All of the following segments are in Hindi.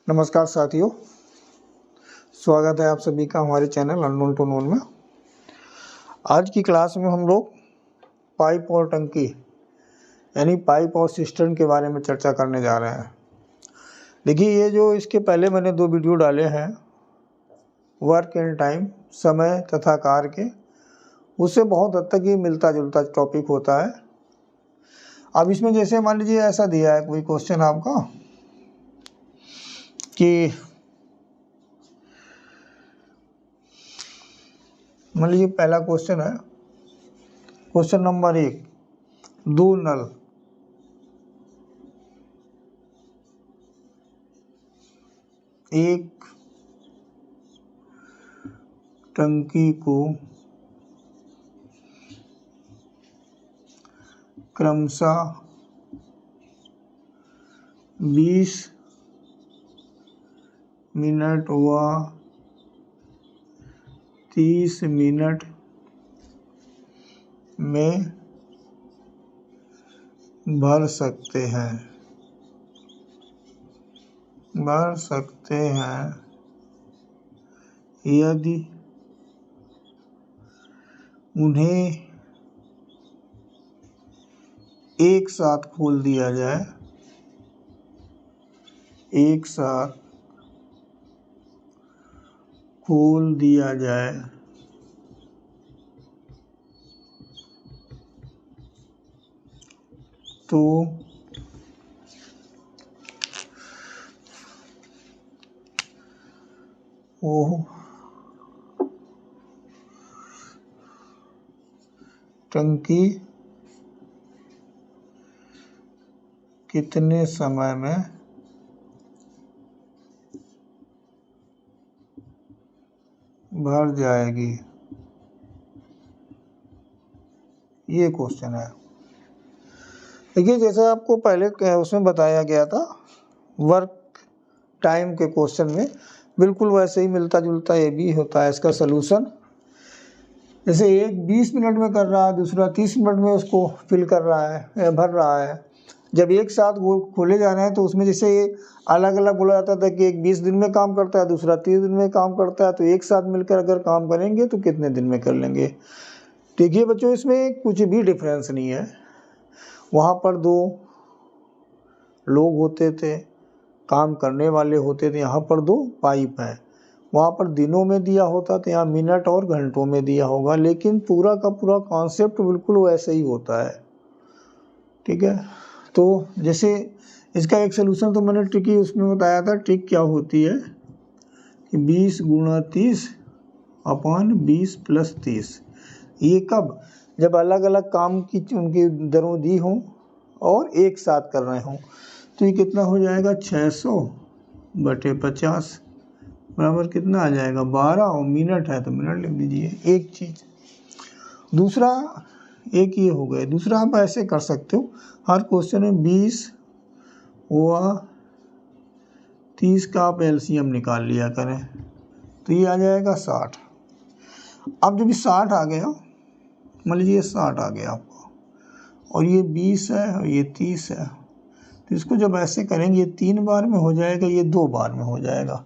नमस्कार साथियों, स्वागत है आप सभी का हमारे चैनल अननोन टू नोन में। आज की क्लास में हम लोग पाइप और टंकी यानी पाइप और सिस्टर्न के बारे में चर्चा करने जा रहे हैं। देखिए, ये जो इसके पहले मैंने 2 वीडियो डाले हैं वर्क एंड टाइम, समय तथा कार्य के, उससे बहुत हद तक ये मिलता जुलता टॉपिक होता है। अब इसमें जैसे मान लीजिए ऐसा दिया है कोई क्वेश्चन आपका कि मान लीजिए पहला क्वेश्चन है, क्वेश्चन नंबर 1, 2 नल, एक टंकी को क्रमशः 20 मिनट व 30 मिनट में भर सकते हैं यदि उन्हें एक साथ खोल दिया जाए, तो वो टंकी कितने समय में भर जाएगी, ये क्वेश्चन है। देखिए, जैसे आपको पहले उसमें बताया गया था वर्क टाइम के क्वेश्चन में, बिल्कुल वैसे ही मिलता जुलता ये भी होता है इसका सलूशन। जैसे एक 20 मिनट में कर रहा है, दूसरा 30 मिनट में उसको फिल कर रहा है, भर रहा है। जब एक साथ वो खोले जा रहे हैं तो उसमें जैसे अलग अलग बोला जाता था कि एक 20 दिन में काम करता है, दूसरा 30 दिन में काम करता है, तो एक साथ मिलकर अगर काम करेंगे तो कितने दिन में कर लेंगे। देखिए बच्चों, इसमें कुछ भी डिफरेंस नहीं है। वहाँ पर 2 लोग होते थे, काम करने वाले होते थे, यहाँ पर 2 पाइप हैं। वहाँ पर दिनों में दिया होता तो यहाँ मिनट और घंटों में दिया होगा, लेकिन पूरा का पूरा कॉन्सेप्ट बिल्कुल वैसे ही होता है। ठीक है, तो जैसे इसका एक सलूशन तो मैंने ट्रिक ही उसमें बताया था। ट्रिक क्या होती है कि 20 × 30 अपॉन 20 + 30। ये कब? जब अलग अलग काम की उनकी दरों दी हों और एक साथ कर रहे हों, तो ये कितना हो जाएगा 600/50 बराबर कितना आ जाएगा 12, और मिनट है तो मिनट लिख दीजिए। एक चीज़। दूसरा एक ये हो गए। दूसरा आप ऐसे कर सकते हो, हर क्वेश्चन में 20 व 30 का आप एलसीएम निकाल लिया करें, तो ये आ जाएगा 60। अब जब 60 आ गया, मान लीजिए 60 आ गया आपको, और ये 20 है और ये 30 है, तो इसको जब ऐसे करेंगे, ये 3 बार में हो जाएगा, ये 2 बार में हो जाएगा।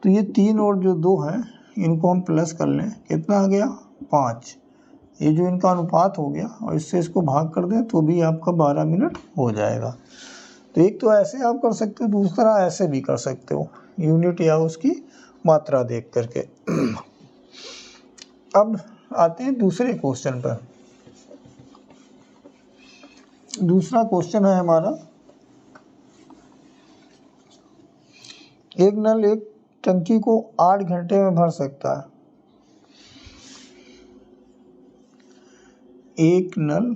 तो ये 3 और जो 2 हैं इनको हम प्लस कर लें, कितना आ गया 5। ये जो इनका अनुपात हो गया, और इससे इसको भाग कर दें तो भी आपका 12 मिनट हो जाएगा। तो एक तो ऐसे आप कर सकते हो, दूसरा ऐसे भी कर सकते हो, यूनिट या उसकी मात्रा देख करके। अब आते हैं दूसरे क्वेश्चन पर। दूसरा क्वेश्चन है हमारा, एक नल एक टंकी को 8 घंटे में भर सकता है। एक नल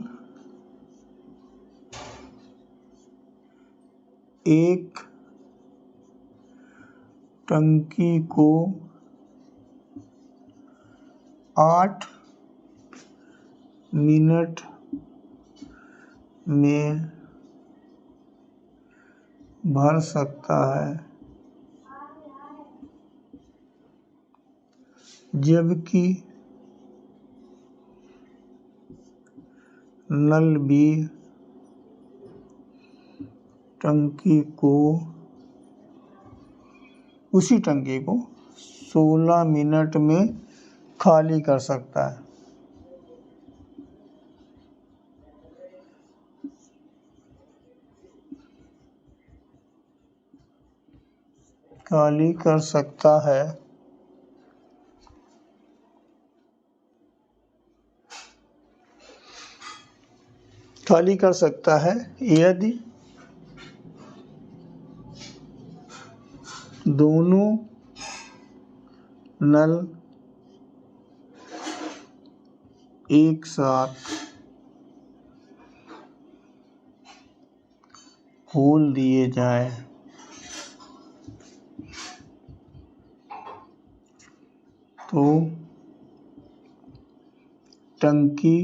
एक टंकी को 8 मिनट में भर सकता है, जबकि नल बी टंकी को उसी टंकी को 16 मिनट में खाली कर सकता है। खाली कर सकता है यदि दोनों नल एक साथ खोल दिए जाए तो टंकी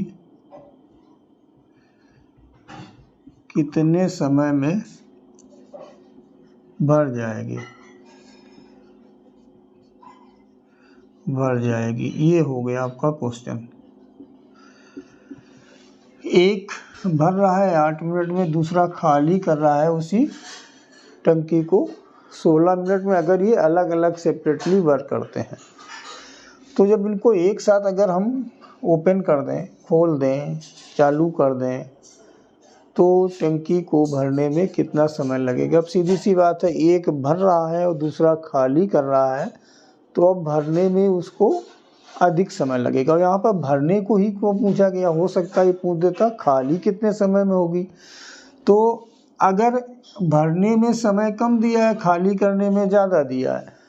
कितने समय में भर जाएगी। ये हो गया आपका क्वेश्चन। एक भर रहा है 8 मिनट में, दूसरा खाली कर रहा है उसी टंकी को 16 मिनट में। अगर ये अलग अलग सेपरेटली वर्क करते हैं तो जब इनको एक साथ अगर हम ओपन कर दें, खोल दें, चालू कर दें तो टंकी को भरने में कितना समय लगेगा। अब सीधी सी बात है, एक भर रहा है और दूसरा खाली कर रहा है तो अब भरने में उसको अधिक समय लगेगा। और यहाँ पर भरने को ही क्यों पूछा गया, हो सकता है पूछ देता खाली कितने समय में होगी। तो अगर भरने में समय कम दिया है, खाली करने में ज़्यादा दिया है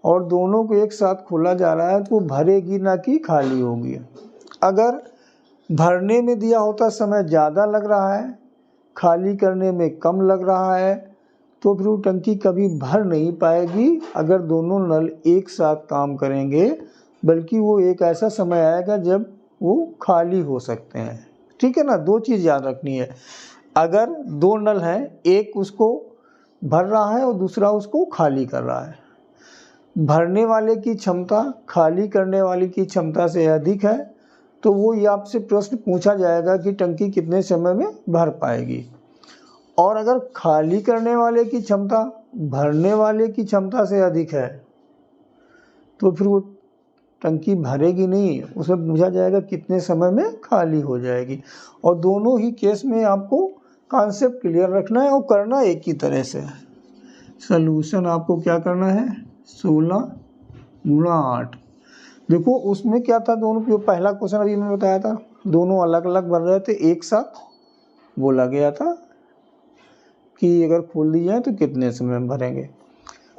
और दोनों को एक साथ खोला जा रहा है तो भरेगी ना कि खाली होगी। अगर भरने में दिया होता समय ज़्यादा लग रहा है, खाली करने में कम लग रहा है तो फिर वो टंकी कभी भर नहीं पाएगी अगर दोनों नल एक साथ काम करेंगे, बल्कि वो एक ऐसा समय आएगा जब वो खाली हो सकते हैं। ठीक है ना, दो चीज़ याद रखनी है। अगर दो नल हैं, एक उसको भर रहा है और दूसरा उसको खाली कर रहा है, भरने वाले की क्षमता खाली करने वाले की क्षमता से अधिक है तो वो ये आपसे प्रश्न पूछा जाएगा कि टंकी कितने समय में भर पाएगी। और अगर खाली करने वाले की क्षमता भरने वाले की क्षमता से अधिक है तो फिर वो टंकी भरेगी नहीं, उसमें पूछा जाएगा कितने समय में खाली हो जाएगी। और दोनों ही केस में आपको कॉन्सेप्ट क्लियर रखना है और करना एक ही तरह से। सलूशन आपको क्या करना है, 16 गुणा 8। देखो उसमें क्या था, दोनों जो पहला क्वेश्चन अभी मैंने बताया था, दोनों अलग अलग भर रहे थे, एक साथ बोला गया था कि अगर खोल दी जाए तो कितने समय में भरेंगे,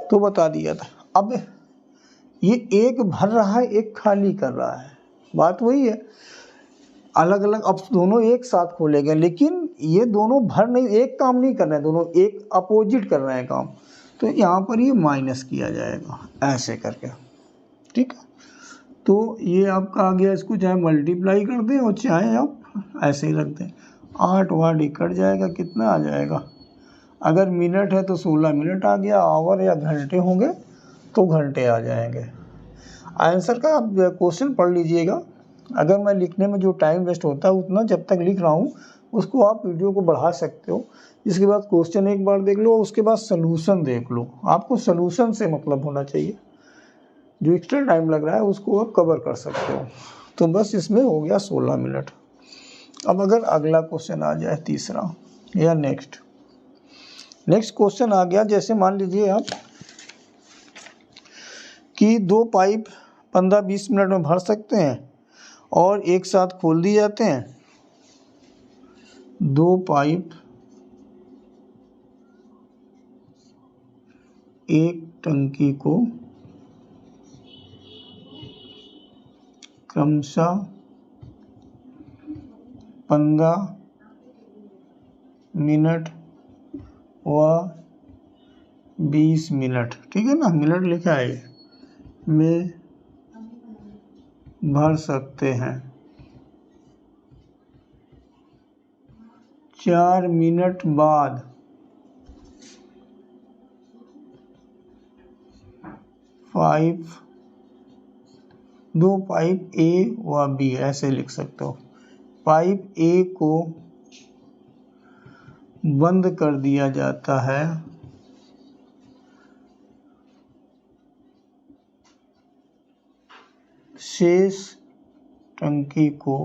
तो बता दिया था। अब ये एक भर रहा है, एक खाली कर रहा है, बात वही है, अलग अलग। अब दोनों एक साथ खोलेंगे लेकिन ये दोनों भर नहीं, एक काम नहीं कर रहे हैं, दोनों एक अपोजिट कर रहे हैं काम, तो यहाँ पर ये माइनस किया जाएगा ऐसे करके। ठीक है, तो ये आपका आ गया, इसको चाहे मल्टीप्लाई कर दें और चाहे आप ऐसे ही रख दें। 8 वाट कट जाएगा, कितना आ जाएगा, अगर मिनट है तो 16 मिनट आ गया, आवर या घंटे होंगे तो घंटे आ जाएंगे। आंसर का आप क्वेश्चन पढ़ लीजिएगा, अगर मैं लिखने में जो टाइम वेस्ट होता है उतना जब तक लिख रहा हूँ उसको आप वीडियो को बढ़ा सकते हो। इसके बाद क्वेश्चन एक बार देख लो और उसके बाद सलूशन देख लो, आपको सलूशन से मतलब होना चाहिए, जो एक्स्ट्रा टाइम लग रहा है उसको आप कवर कर सकते हो। तो बस इसमें हो गया 16 मिनट। अब अगर अगला क्वेश्चन आ जाए तीसरा या नेक्स्ट क्वेश्चन आ गया, जैसे मान लीजिए आप कि दो पाइप 15-20 मिनट में भर सकते हैं और एक साथ खोल दिए जाते हैं। दो पाइप एक टंकी को क्रमशः 15 मिनट व 20 मिनट, ठीक है ना, मिनट लिखा है, में भर सकते हैं। 4 मिनट बाद दो पाइप ए व बी, ऐसे लिख सकते हो। पाइप ए को बंद कर दिया जाता है शेष टंकी को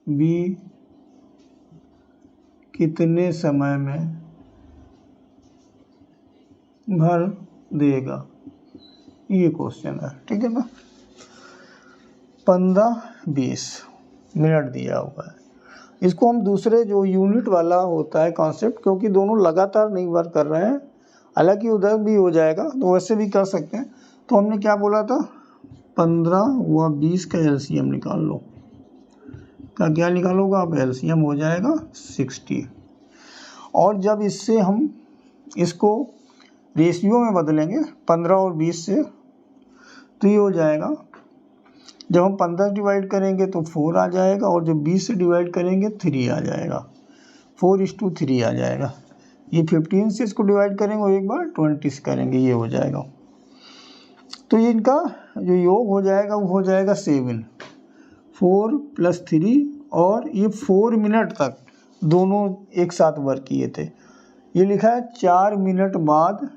बी कितने समय में भर देगा, ये क्वेश्चन है। ठीक है ना, 15-20 मिनट दिया हुआ है। इसको हम दूसरे जो यूनिट वाला होता है कॉन्सेप्ट, क्योंकि दोनों लगातार नहीं वर्क कर रहे हैं, हालांकि उधर भी हो जाएगा तो वैसे भी कर सकते हैं। तो हमने क्या बोला था, 15 व 20 का एलसीएम निकाल लो। क्या निकालोगे आप, एलसीएम हो जाएगा 60। और जब इससे हम इसको रेशियो में बदलेंगे 15 और 20 से, तो ये हो जाएगा, जब हम 15 डिवाइड करेंगे तो 4 आ जाएगा, और जब 20 से डिवाइड करेंगे 3 आ जाएगा, 4:3 आ जाएगा। ये 15 से इसको डिवाइड करेंगे और एक बार 20 से करेंगे, ये हो जाएगा। तो ये इनका जो योग हो जाएगा वो हो जाएगा 7, 4 + 3, और ये 4 मिनट तक दोनों एक साथ वर्क किए थे। ये लिखा है 4 मिनट बाद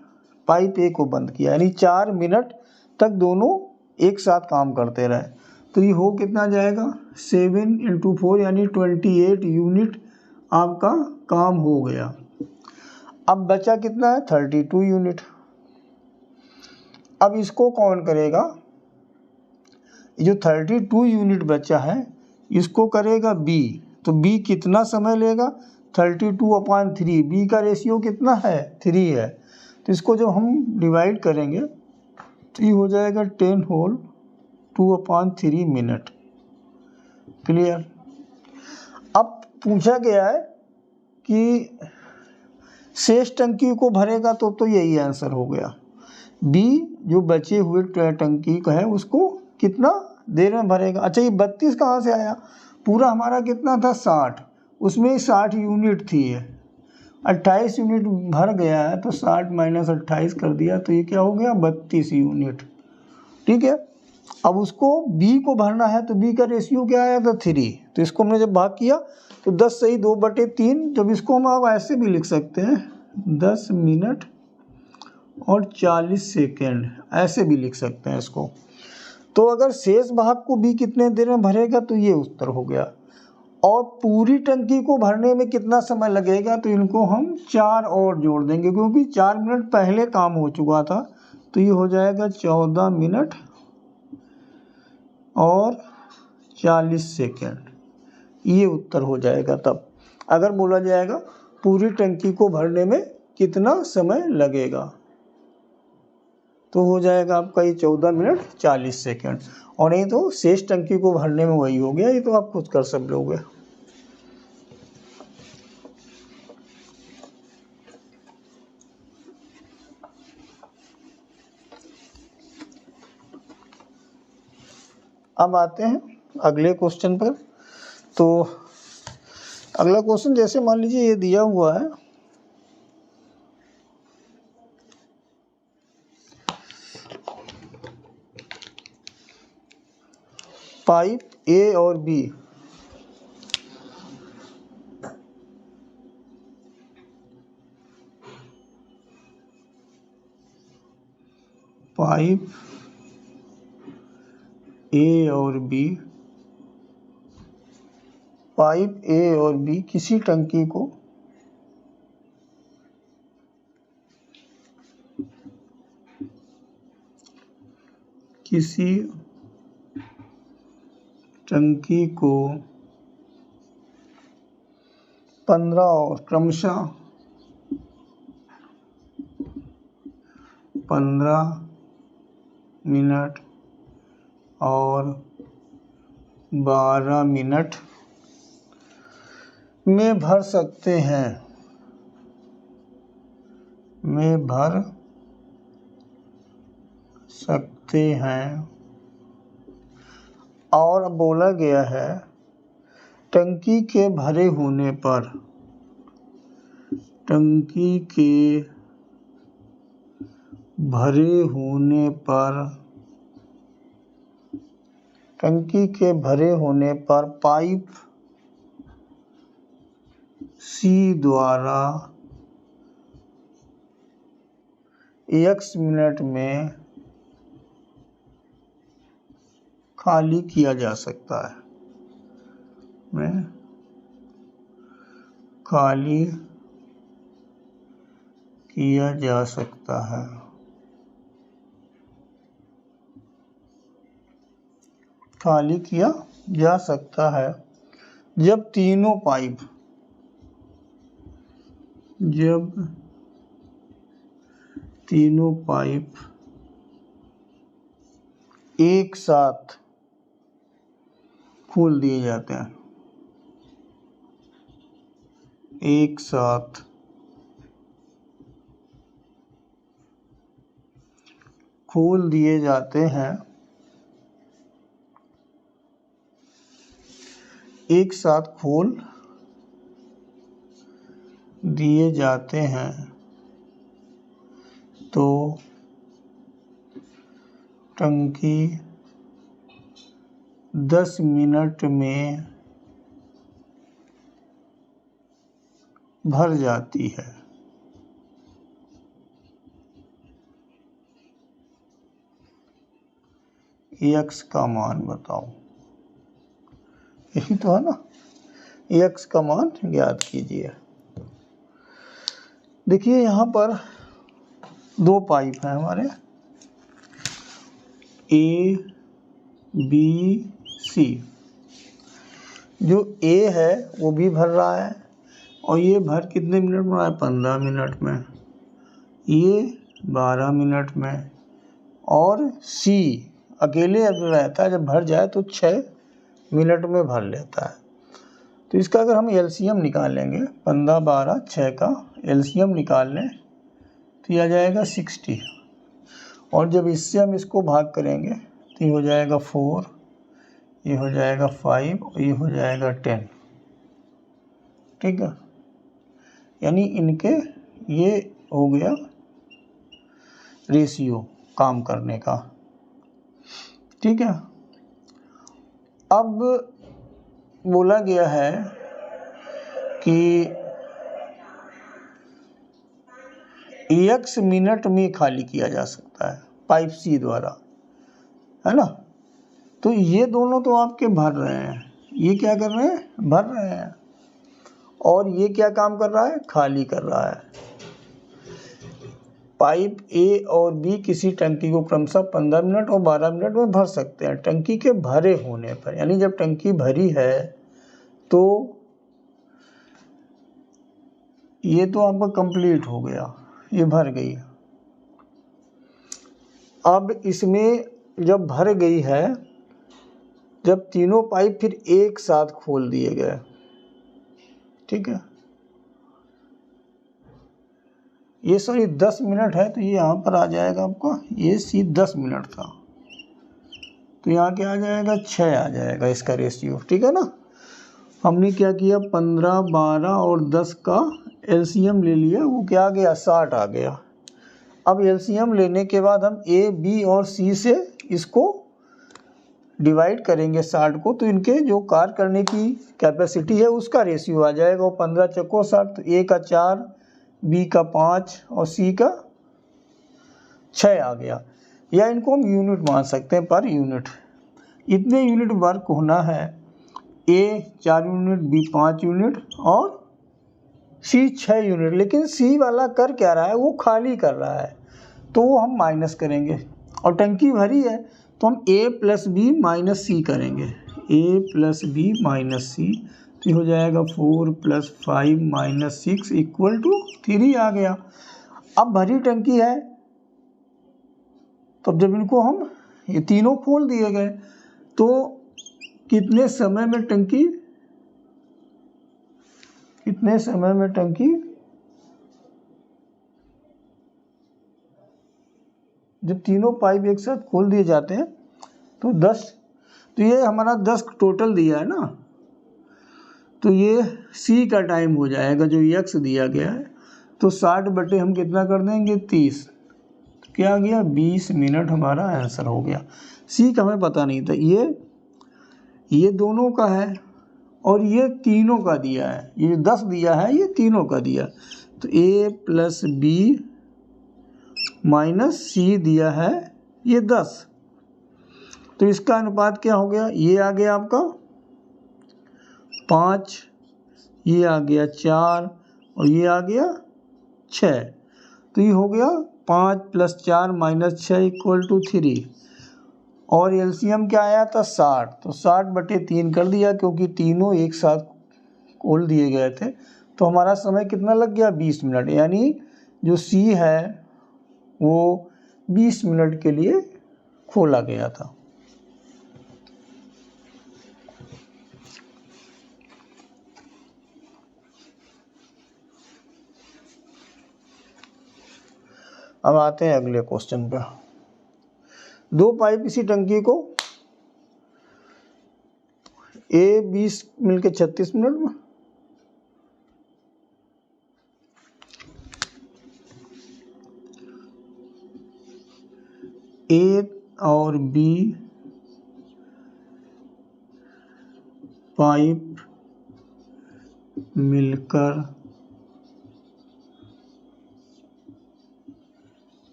पाइप ए को बंद किया, यानी 4 मिनट तक दोनों एक साथ काम करते रहे। तो ये हो कितना जाएगा, 7 × 4 यानी 28 यूनिट आपका काम हो गया। अब बचा कितना है, 32 यूनिट। अब इसको कौन करेगा, जो 32 यूनिट बचा है इसको करेगा बी। तो बी कितना समय लेगा, 32/3। बी का रेशियो कितना है, 3 है। तो इसको जब हम डिवाइड करेंगे तो ये हो जाएगा 10 होल 2/3 मिनट। क्लियर। अब पूछा गया है कि शेष टंकी को भरेगा, तो यही आंसर हो गया। बी जो बचे हुए टंकी का है उसको कितना देर में भरेगा। अच्छा, ये 32 कहाँ से आया, पूरा हमारा कितना था 60, उसमें 60 यूनिट थी, 28 यूनिट भर गया है, तो 60 - 28 कर दिया, तो ये क्या हो गया, 32 यूनिट। ठीक है। अब उसको बी को भरना है, तो बी का रेशियो क्या आया था, 3। तो इसको हमने जब भाग किया तो 10 सही 2/3। जब इसको हम आप ऐसे भी लिख सकते हैं, 10 मिनट और 40 सेकेंड, ऐसे भी लिख सकते हैं इसको। तो अगर शेष भाग को बी कितने देर में भरेगा, तो ये उत्तर हो गया। और पूरी टंकी को भरने में कितना समय लगेगा, तो इनको हम 4 और जोड़ देंगे, क्योंकि 4 मिनट पहले काम हो चुका था। तो ये हो जाएगा 14 मिनट और 40 सेकेंड, ये उत्तर हो जाएगा। तब अगर बोला जाएगा पूरी टंकी को भरने में कितना समय लगेगा, तो हो जाएगा आपका ये 14 मिनट 40 सेकेंड। और नहीं तो शेष टंकी को भरने में वही हो गया, ये तो आप खुद कर सब लोगे। अब आते हैं अगले क्वेश्चन पर। तो अगला क्वेश्चन जैसे मान लीजिए ये दिया हुआ है, पाइप ए और बी पाइप ए और बी पाइप ए और बी किसी टंकी को किसी टंकी को 15 और क्रमशः 15 मिनट और 12 मिनट में भर सकते हैं, और अब बोला गया है टंकी के भरे होने पर पाइप सी द्वारा x मिनट में खाली किया जा सकता है, में खाली किया जा सकता है। खाली किया जा सकता है जब तीनों पाइप एक साथ खोल दिए जाते हैं, एक साथ खोल दिए जाते हैं, एक साथ खोल दिए जाते हैं तो टंकी 10 मिनट में भर जाती है। x का मान बताओ, यही तो है ना, x का मान ज्ञात कीजिए। देखिए यहाँ पर दो पाइप हैं हमारे, A B C। जो A है वो भी भर रहा है और ये भर कितने मिनट में रहा है? 15 मिनट में, ये 12 मिनट में, और C अकेले अगर रहता है, जब भर जाए तो 6 मिनट में भर लेता है। तो इसका अगर हम एलसीएम निकालेंगे, 15 12 6 का एलसीएम निकाल लें तो ये आ जाएगा 60, और जब इससे हम इसको भाग करेंगे तो ये हो जाएगा 4, ये हो जाएगा 5 और ये हो जाएगा 10। ठीक है, यानी इनके ये हो गया रेशियो काम करने का। ठीक है, अब बोला गया है कि x मिनट में खाली किया जा सकता है पाइप C द्वारा, है ना। तो ये दोनों तो आपके भर रहे हैं, ये क्या कर रहे हैं? भर रहे हैं, और ये क्या काम कर रहा है? खाली कर रहा है। पाइप A और B किसी टंकी को क्रमशः 15 मिनट और 12 मिनट में भर सकते हैं टंकी के भरे होने पर। यानी जब टंकी भरी है तो ये तो आपका कंप्लीट हो गया, ये भर गई। अब इसमें जब भर गई है, जब तीनों पाइप फिर एक साथ खोल दिए गए, ठीक है, ये सॉरी 10 मिनट है तो ये यहाँ पर आ जाएगा आपको, ये सी 10 मिनट था तो यहाँ क्या आ जाएगा? 6 आ जाएगा इसका रेशियो। ठीक है ना, हमने क्या किया? 15 12 और 10 का एलसीएम ले लिया, वो क्या आ गया? 60 आ गया। अब एलसीएम लेने के बाद हम A B और C से इसको डिवाइड करेंगे 60 को, तो इनके जो कार्य करने की कैपेसिटी है उसका रेशियो आ जाएगा। वो 15 चक्को 60, तो A का 4, B का 5 और C का 6 आ गया। या इनको हम यूनिट मान सकते हैं, पर यूनिट। इतने यूनिट वर्क होना है, A 4 यूनिट, B 5 यूनिट और C 6 यूनिट। लेकिन C वाला कर क्या रहा है? वो खाली कर रहा है, तो वो हम माइनस करेंगे। और टंकी भरी है तो हम A plus B minus C करेंगे, A plus B minus C, तो हो जाएगा 4 + 5 - 6 = 3 आ गया। अब भरी टंकी है, तो जब इनको हम ये तीनों खोल दिए गए तो कितने समय में टंकी जब तीनों पाइप एक साथ खोल दिए जाते हैं तो 10, तो ये हमारा 10 टोटल दिया है ना, तो ये C का टाइम हो जाएगा जो x दिया गया है। तो 60 बटे हम कितना कर देंगे? 30, तो क्या आ गया? 20 मिनट हमारा आंसर हो गया। C का हमें पता नहीं था, ये दोनों का है और ये तीनों का दिया है, ये 10 दिया है, ये तीनों का दिया। तो A plus B minus C दिया है ये 10, तो इसका अनुपात क्या हो गया, ये आ गया आपका 5, ये आ गया 4 और ये आ गया 6। तो ये हो गया 5 + 4 - 6 = 3। और एलसीएम क्या आया था 60, तो 60/3 कर दिया क्योंकि तीनों एक साथ खोल दिए गए थे। तो हमारा समय कितना लग गया 20 मिनट, यानी जो सी है वो 20 मिनट के लिए खोला गया था। अब आते हैं अगले क्वेश्चन पे। 2 पाइप इसी टंकी को A 20 मिलके 36 मिनट में, A और B पाइप मिलकर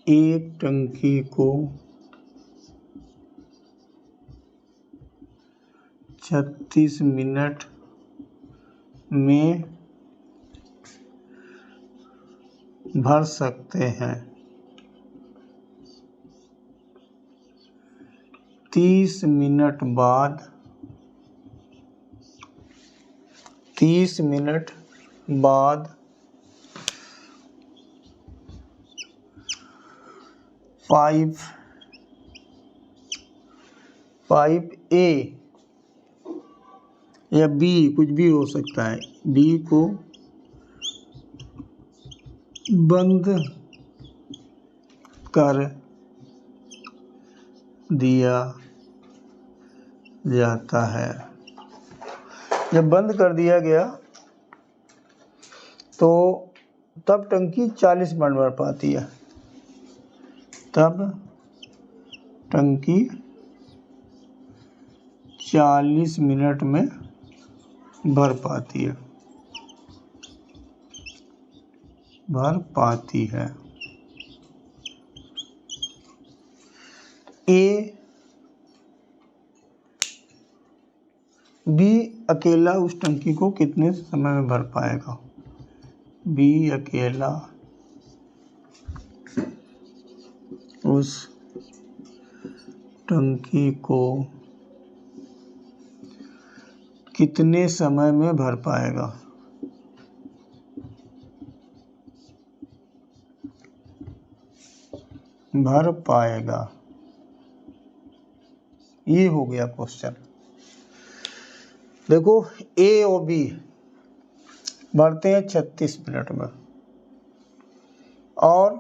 एक टंकी को 36 मिनट में भर सकते हैं। 30 मिनट बाद 5 A या B, कुछ भी हो सकता है, B को बंद कर दिया जाता है। जब बंद कर दिया गया तो तब टंकी 40 मिनट भर पाती है, तब टंकी 40 मिनट में भर पाती है। ए बी अकेला उस टंकी को कितने समय में भर पाएगा, बी अकेला उस टंकी को कितने समय में भर पाएगा। ये हो गया क्वेश्चन। देखो ए और बी भरते हैं 36 मिनट में और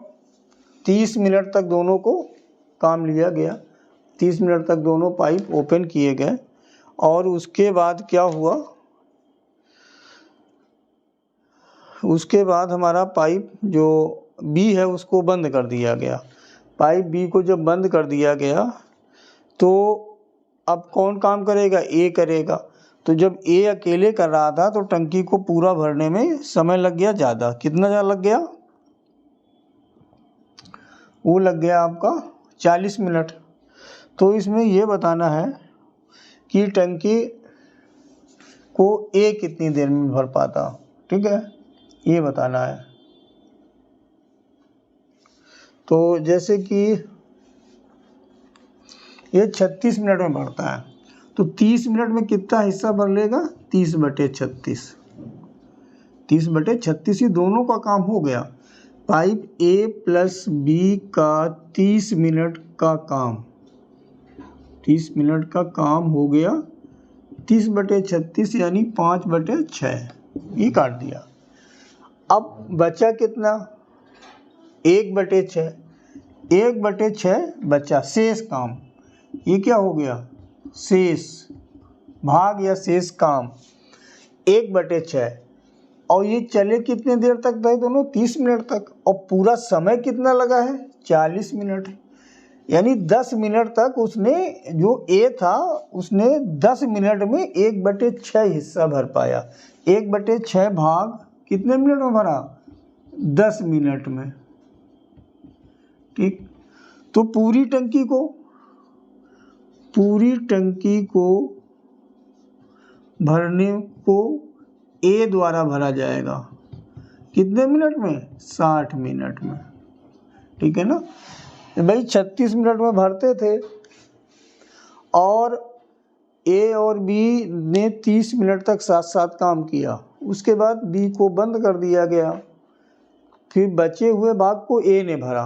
30 मिनट तक दोनों को काम लिया गया। 30 मिनट तक दोनों पाइप ओपन किए गए और उसके बाद क्या हुआ, उसके बाद हमारा पाइप जो बी है उसको बंद कर दिया गया। पाइप बी को जब बंद कर दिया गया तो अब कौन काम करेगा, ए करेगा। तो जब ए अकेले कर रहा था तो टंकी को पूरा भरने में समय लग गया ज़्यादा। कितना ज़्यादा लग गया, वो लग गया आपका 40 मिनट। तो इसमें ये बताना है कि टंकी को ए कितनी देर में भर पाता, ठीक है, ये बताना है। तो जैसे कि ये 36 मिनट में भरता है तो 30 मिनट में कितना हिस्सा भर लेगा, 30/36। 30/36 ही दोनों का काम हो गया। पाइप ए प्लस बी का 30 मिनट का काम, 30 मिनट का काम हो गया। 30/36 यानी 5/6, ये काट दिया। अब बचा कितना, 1/6, 1/6 बचा, शेष काम। ये क्या हो गया, शेष भाग या शेष काम 1/6। और ये चले कितने देर तक था दोनों, 30 मिनट तक। और पूरा समय कितना लगा है, 40 मिनट। यानी 10 मिनट तक उसने, जो ए था उसने 10 मिनट में 1/6 हिस्सा भर पाया। 1/6 भाग कितने मिनट में भरा, 10 मिनट में, ठीक। तो पूरी टंकी को पूरी टंकी को भरने को ए द्वारा भरा जाएगा। कितने मिनट में? 60 मिनट में। ठीक है ना भाई, 36 मिनट में भरते थे और ए और बी ने 30 मिनट तक साथ साथ काम किया। उसके बाद बी को बंद कर दिया गया, फिर बचे हुए भाग को ए ने भरा।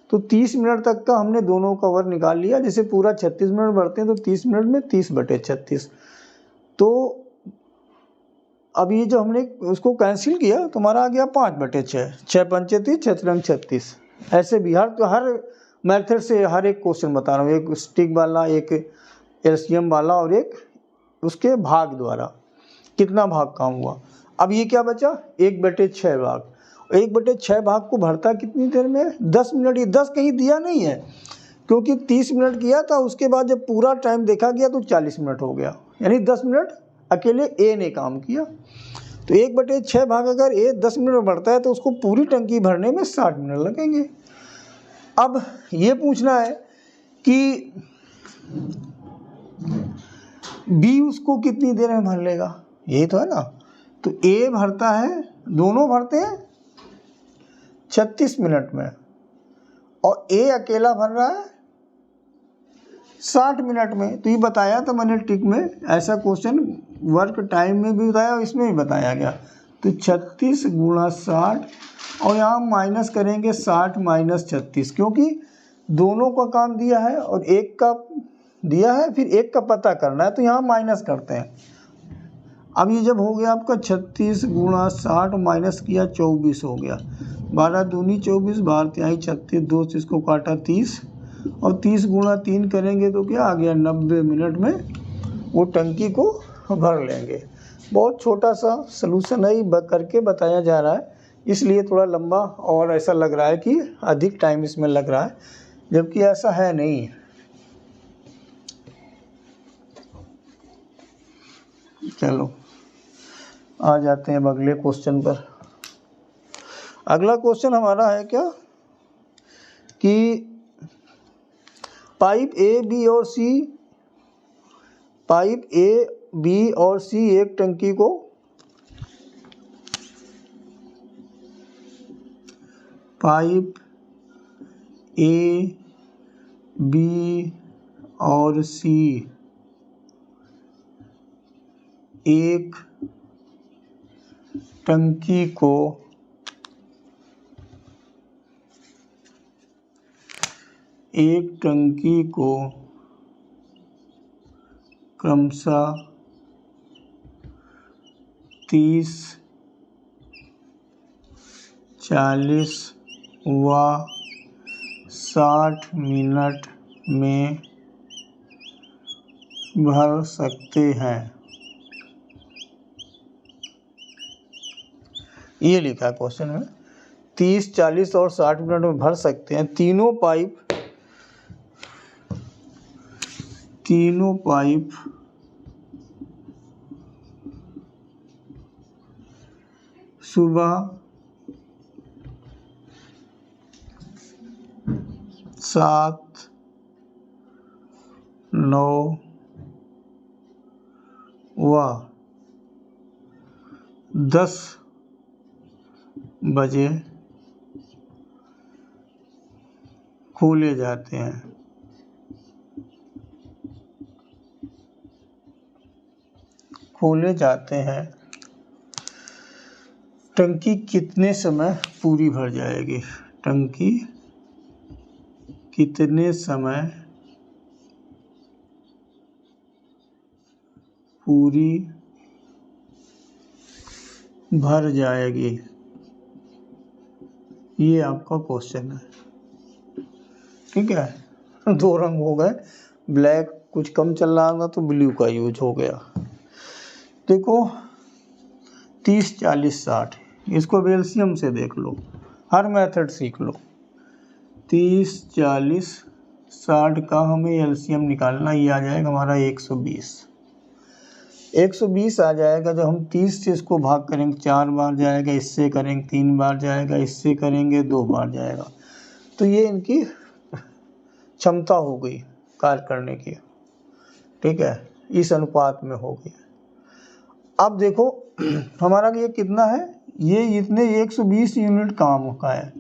तो 30 मिनट तक का हमने दोनों का वर्क निकाल लिया। जैसे पूरा 36 मिनट भरते हैं तो 30 मिनट में 30/36। तो अब ये जो हमने उसको कैंसिल किया तो हमारा आ गया 5/6। 6 पंचे 30, 6 तिरंग 36। ऐसे भी हर मेथड से हर एक क्वेश्चन बता रहा हूँ, एक स्टिक वाला, एक एलसीएम वाला और एक उसके भाग द्वारा कितना भाग काम हुआ। अब ये क्या बचा? 1/6 भाग। 1/6 भाग को भरता कितनी देर में? 10 मिनट। ये 10 कहीं दिया नहीं है क्योंकि 30 मिनट किया था, उसके बाद जब पूरा टाइम देखा गया तो 40 मिनट हो गया, यानी 10 मिनट अकेले ए ने काम किया। तो 1/6 भाग अगर ए 10 मिनट में भरता है तो उसको पूरी टंकी भरने में 60 मिनट लगेंगे। अब ये पूछना है कि बी उसको कितनी देर में भर लेगा, यही तो है ना। तो ए भरता है, दोनों भरते हैं 36 मिनट में और ए अकेला भर रहा है 60 मिनट में। तो ये बताया था मैंने टिक में, ऐसा क्वेश्चन वर्क टाइम में भी बताया और इसमें भी बताया गया। तो 36 × 60 और यहाँ माइनस करेंगे 60 - 36, क्योंकि दोनों का काम दिया है और एक का दिया है, फिर एक का पता करना है तो यहाँ माइनस करते हैं। अब ये जब हो गया आपका 36 × 60 माइनस किया 24 हो गया। 12 दूनी 24, 12 तिहाई 36, 2 से इसको काटा 30 और 30 × 3 करेंगे तो क्या आ गया? 90 मिनट में वो टंकी को भर लेंगे। बहुत छोटा सा सलूशन है, करके बताया जा रहा है, इसलिए थोड़ा लंबा और ऐसा लग रहा है कि अधिक टाइम इसमें लग रहा है, जबकि ऐसा है नहीं। चलो आ जाते हैं अब अगले क्वेश्चन पर। अगला क्वेश्चन हमारा है क्या कि पाइप ए बी और सी एक टंकी को पाइप ए बी और सी एक टंकी को क्रमशः 30, 40 व 60 मिनट में भर सकते हैं। ये लिखा है क्वेश्चन में, 30, 40 और 60 मिनट में भर सकते हैं। तीनों पाइप सुबह 7, 9 व 10 बजे खोले जाते हैं। टंकी कितने समय पूरी भर जाएगी? टंकी कितने समय पूरी भर जाएगी? ये आपका क्वेश्चन है। ठीक है, 2 रंग हो गए, ब्लैक कुछ कम चल रहा था तो ब्लू का यूज हो गया। देखो 30, 40, 60, इसको एलसीएम से देख लो, हर मेथड सीख लो। 30, 40, 60 का हमें एलसीएम निकालना, ये आ जाएगा हमारा 120 आ जाएगा। जब हम 30 से इसको भाग करेंगे 4 बार जाएगा, इससे करेंगे 3 बार जाएगा, इससे करेंगे 2 बार जाएगा। तो ये इनकी क्षमता हो गई कार्य करने की। ठीक है, इस अनुपात में होगी। अब देखो हमारा ये कितना है, ये इतने 120 यूनिट काम का है,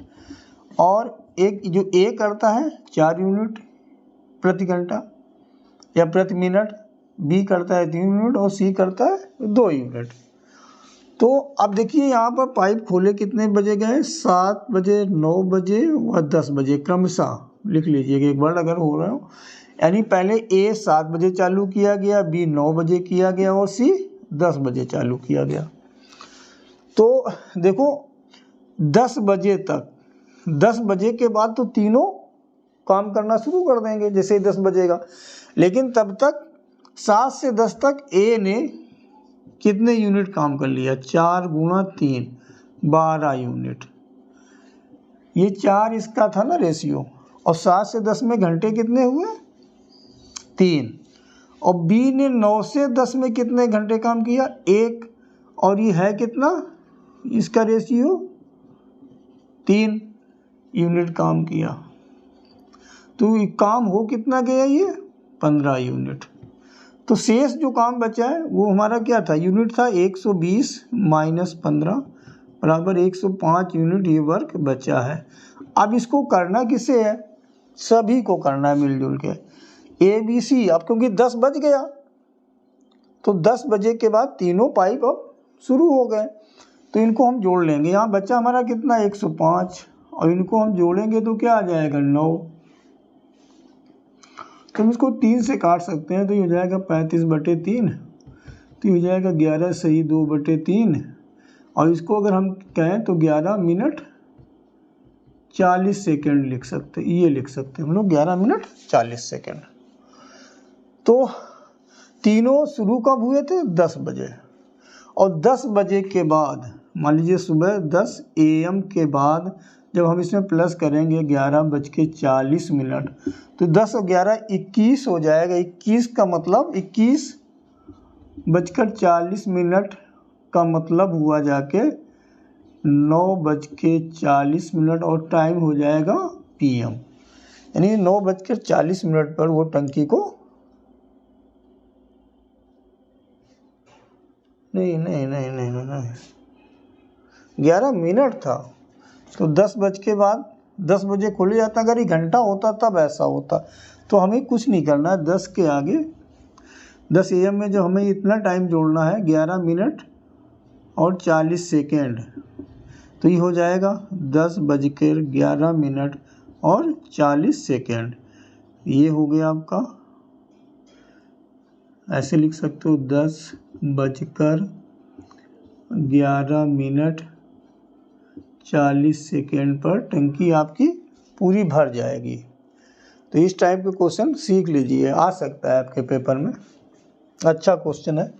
और एक जो ए करता है 4 यूनिट प्रति घंटा या प्रति मिनट, बी करता है 3 यूनिट और सी करता है 2 यूनिट। तो अब देखिए यहाँ पर पाइप खोले कितने बजे गए, 7 बजे, 9 बजे व 10 बजे क्रमशः लिख लीजिएगा एक बार अगर हो रहा हो। यानी पहले ए 7 बजे चालू किया गया, बी 9 बजे किया गया और सी 10 बजे चालू किया गया। तो देखो 10 बजे तक, 10 बजे के बाद तो तीनों काम करना शुरू कर देंगे जैसे ही 10 बजेगा, लेकिन तब तक 7 से 10 तक ए ने कितने यूनिट काम कर लिया, 4 गुणा 3 12 यूनिट। ये 4 इसका था ना रेशियो, और 7 से 10 में घंटे कितने हुए 3, और बी ने 9 से 10 में कितने घंटे काम किया 1, और ये है कितना इसका रेशियो 3 यूनिट काम किया। तो ये काम हो कितना गया, ये 15 यूनिट। तो शेष जो काम बचा है वो हमारा क्या था, यूनिट था 120 माइनस 15 बराबर 105 यूनिट ये वर्क बचा है। अब इसको करना किससे है, सभी को करना है मिलजुल के, ए बी सी। अब क्योंकि 10 बज गया तो 10 बजे के बाद तीनों पाइप अब शुरू हो गए, तो इनको हम जोड़ लेंगे। यहाँ बच्चा हमारा कितना 105, और इनको हम जोड़ेंगे तो क्या आ जाएगा 9। तो हम इसको 3 से काट सकते हैं, तो ये हो जाएगा 35/3, तो ये हो जाएगा 11 सही 2/3, और इसको अगर हम कहें तो 11 मिनट 40 सेकेंड लिख सकते, ये लिख सकते हैं हम लोग 11 मिनट 40 सेकेंड। तो तीनों शुरू कब हुए थे 10 बजे, और 10 बजे के बाद मान लीजिए सुबह 10 AM के बाद जब हम इसमें प्लस करेंगे 11:40, तो 10 और 11 21 हो जाएगा। 21 का मतलब 21:40 का मतलब हुआ जाके 9:40, और टाइम हो जाएगा PM, यानी 9:40 पर वो टंकी को नहीं 11 मिनट था, तो 10 बज के बाद 10 बजे खुल जाता। अगर ये घंटा होता तब ऐसा होता। तो हमें कुछ नहीं करना है, 10 के आगे 10 AM में जो हमें इतना टाइम जोड़ना है 11 मिनट और 40 सेकेंड, तो ये हो जाएगा 10:11 और 40 सेकेंड। ये हो गया आपका, ऐसे लिख सकते हो 10:11 40 सेकेंड पर टंकी आपकी पूरी भर जाएगी। तो इस टाइप के क्वेश्चन सीख लीजिए, आ सकता है आपके पेपर में, अच्छा क्वेश्चन है।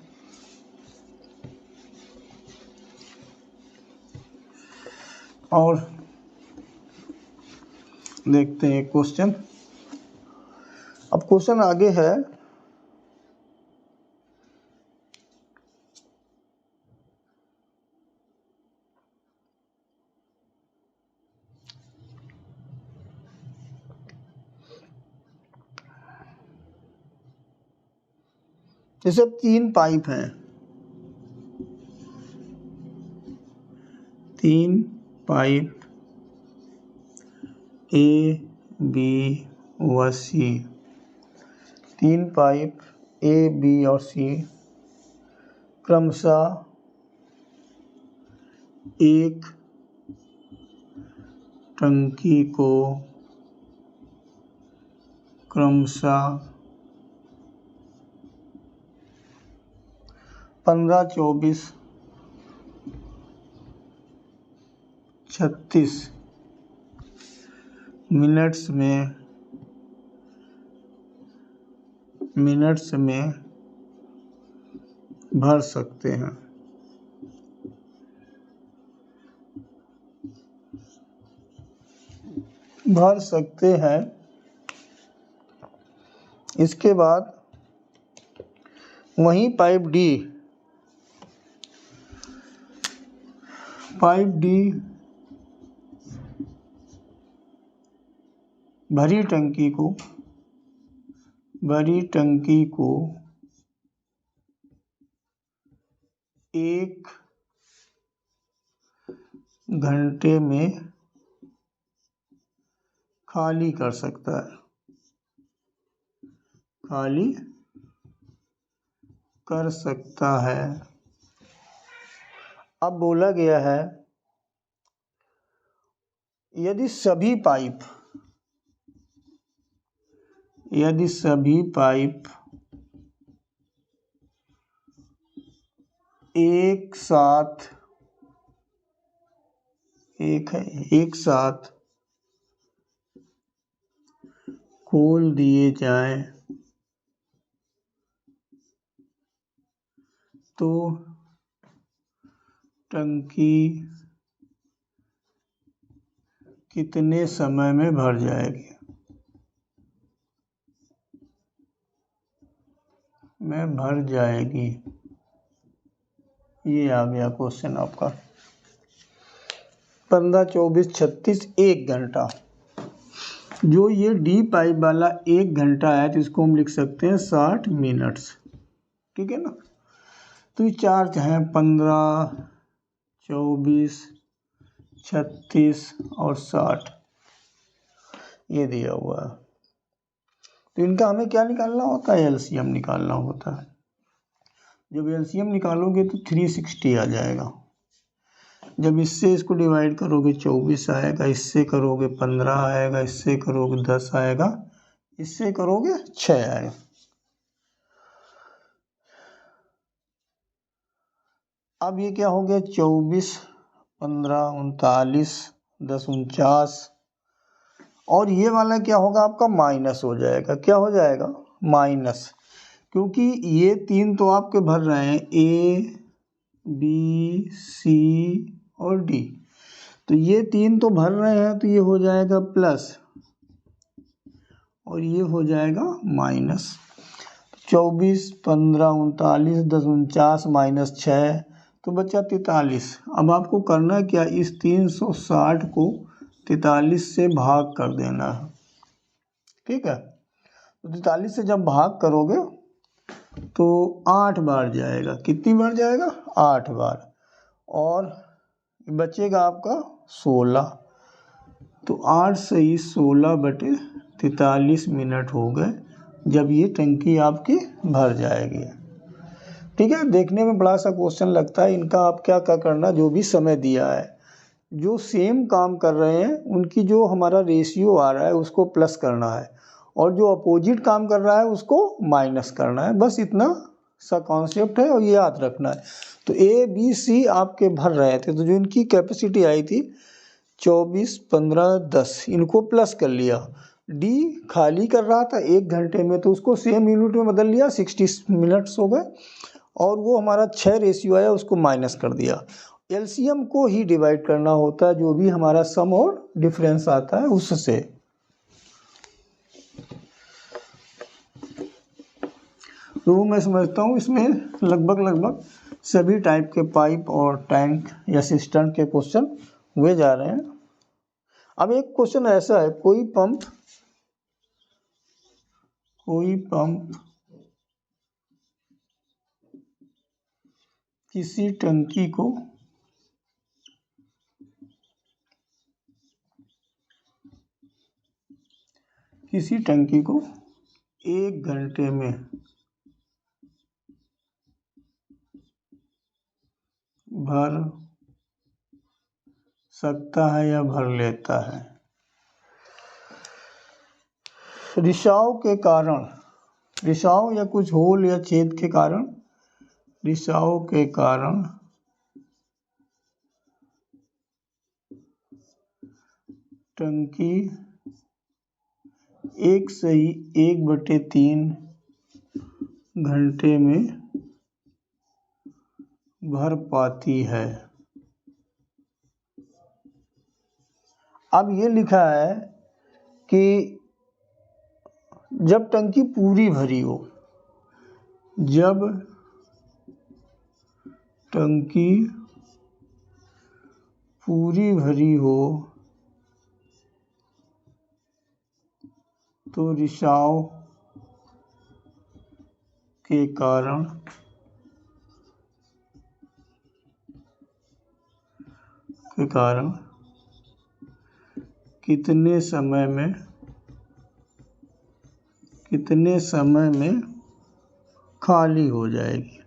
और देखते हैं क्वेश्चन। अब क्वेश्चन आगे है, जैसे 3 पाइप हैं, 3 पाइप A B व C, 3 पाइप A B और C क्रमशः एक टंकी को क्रमशः 15, 24, 36 मिनट्स में भर सकते हैं। इसके बाद वहीं पाइप डी भरी टंकी को भरी टंकी को 1 घंटे में खाली कर सकता है, खाली कर सकता है। अब बोला गया है यदि सभी पाइप एक साथ खोल दिए जाएं तो टंकी कितने समय में भर जाएगी? ये आ गया क्वेश्चन आपका। 15, 24, 36 1 घंटा। जो ये डी पाइप वाला 1 घंटा है तो इसको हम लिख सकते हैं 60 मिनट्स, ठीक है ना। तो ये चार्ज हैं 15, 24, 36 और 60, ये दिया हुआ है। तो इनका हमें क्या निकालना होता है? एलसीएम निकालना होता है। जब एलसीएम निकालोगे तो 360 आ जाएगा। जब इससे इसको डिवाइड करोगे 24 आएगा, इससे करोगे 15 आएगा, इससे करोगे 10 आएगा, इससे करोगे 6 आएगा। अब ये क्या हो गया? 24, 15, 39, 10, 49, और ये वाला क्या होगा आपका? माइनस हो जाएगा। क्या हो जाएगा? माइनस, क्योंकि ये 3 तो आपके भर रहे हैं, ए, बी, सी और डी, तो ये 3 तो भर रहे हैं, तो ये हो जाएगा प्लस और ये हो जाएगा माइनस। 24, 15, 39, 10, 49 माइनस 6 तो बचा 43। अब आपको करना क्या? इस 360 को 43 से भाग कर देना है, ठीक है। तो 43 से जब भाग करोगे तो 8 बार जाएगा। कितनी बार जाएगा? 8 बार। और बचेगा आपका 16। तो 8 से ही 16/43 मिनट हो गए जब ये टंकी आपकी भर जाएगी, ठीक है। देखने में बड़ा सा क्वेश्चन लगता है। इनका आप क्या करना, जो भी समय दिया है, जो सेम काम कर रहे हैं उनकी जो हमारा रेशियो आ रहा है उसको प्लस करना है, और जो अपोजिट काम कर रहा है उसको माइनस करना है। बस इतना सा कॉन्सेप्ट है और ये याद रखना है। तो ए, बी, सी आपके भर रहे थे, तो जो इनकी कैपेसिटी आई थी 24, 15, 10, इनको प्लस कर लिया। डी खाली कर रहा था 1 घंटे में, तो उसको सेम यूनिट में बदल लिया, 60 मिनट्स हो गए, और वो हमारा 6 रेशियो आया, उसको माइनस कर दिया। एलसीएम को ही डिवाइड करना होता है, जो भी हमारा सम और डिफरेंस आता है उससे। तो मैं समझता हूँ इसमें लगभग सभी टाइप के पाइप और टैंक या सिस्टम के क्वेश्चन हुए जा रहे हैं। अब एक क्वेश्चन ऐसा है, कोई पंप किसी टंकी को किसी टंकी को 1 घंटे में भर सकता है या भर लेता है। रिसाव के कारण, रिसाव या कुछ होल या छेद के कारण, रिसाव के कारण टंकी 1 से ही 1/3 घंटे में भर पाती है। अब ये लिखा है कि जब टंकी पूरी भरी हो, जब टंकी पूरी भरी हो तो रिसाव के कारण कितने समय में खाली हो जाएगी,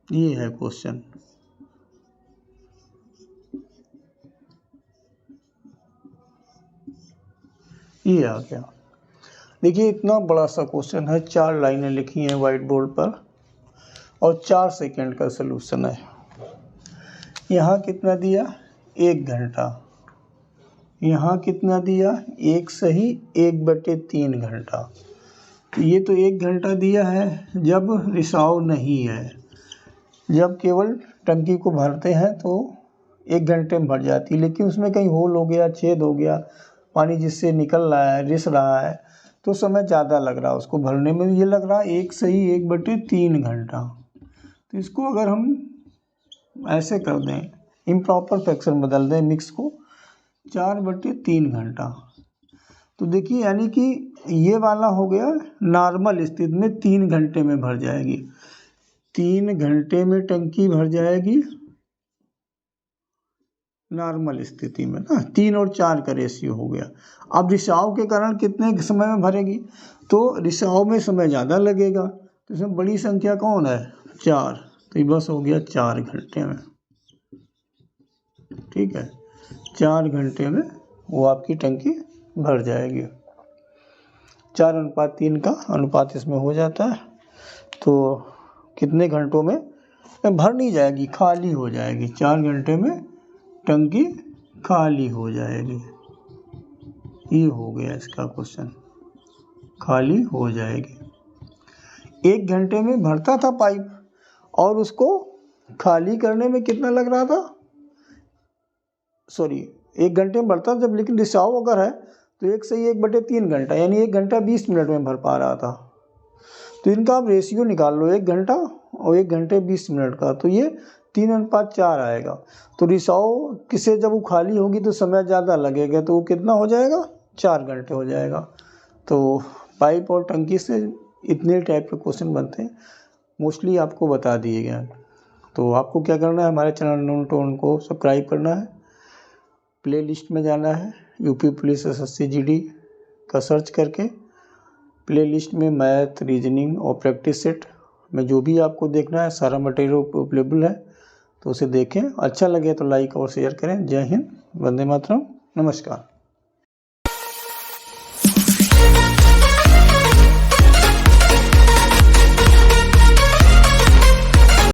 ये है क्वेश्चन। ये आ गया। देखिए इतना बड़ा सा क्वेश्चन है, 4 लाइनें लिखी हैं व्हाइट बोर्ड पर और 4 सेकंड का सलूशन है। यहाँ कितना दिया, 1 घंटा। यहाँ कितना दिया, 1 सही 1/3 घंटा। तो ये तो 1 घंटा दिया है जब रिसाव नहीं है। जब केवल टंकी को भरते हैं तो 1 घंटे में भर जाती है, लेकिन उसमें कहीं होल हो गया, छेद हो गया, पानी जिससे निकल रहा है, रिस रहा है, तो समय ज़्यादा लग रहा है उसको भरने में। ये लग रहा है 1 सही 1/3 घंटा। तो इसको अगर हम ऐसे कर दें, इम्प्रॉपर फ्रैक्शन बदल दें मिक्स को, 4/3 घंटा। तो देखिए यानी कि ये वाला हो गया नॉर्मल स्थिति में 3 घंटे में भर जाएगी। 3 घंटे में टंकी भर जाएगी नॉर्मल स्थिति में ना, 3 और 4 का रेशियो हो गया। अब रिसाव के कारण कितने समय में भरेगी, तो रिसाव में समय ज़्यादा लगेगा, तो इसमें बड़ी संख्या कौन है, 4। तो ये बस हो गया 4 घंटे में। ठीक है, 4 घंटे में वो आपकी टंकी भर जाएगी। 4:3 का अनुपात इसमें हो जाता है। तो कितने घंटों में भर नहीं जाएगी, खाली हो जाएगी। 4 घंटे में टंकी खाली हो जाएगी। ये हो गया इसका क्वेश्चन, खाली हो जाएगी। 1 घंटे में भरता था पाइप और उसको खाली करने में कितना लग रहा था, सॉरी 1 घंटे में भरता जब, लेकिन रिसाव अगर है तो 1 सही 1/3 घंटा, यानी 1 घंटा 20 मिनट में भर पा रहा था। तो इनका आप रेशियो निकाल लो, 1 घंटा और 1 घंटे 20 मिनट का, तो ये 3:4 आएगा। तो रिसाव किसे जब वो खाली होगी तो समय ज़्यादा लगेगा, तो वो कितना हो जाएगा, 4 घंटे हो जाएगा। तो पाइप और टंकी से इतने टाइप के क्वेश्चन बनते हैं, मोस्टली आपको बता दिए गए। तो आपको क्या करना है, हमारे चैनल नोन टोन को सब्सक्राइब करना है, प्ले लिस्ट में जाना है, यूपी पुलिस SSC GD का सर्च करके प्ले लिस्ट में मैथ, रीजनिंग और प्रैक्टिस सेट में जो भी आपको देखना है सारा मटेरियल अवेलेबल है, तो उसे देखें। अच्छा लगे तो लाइक और शेयर करें। जय हिंद, वंदे मातरम, नमस्कार।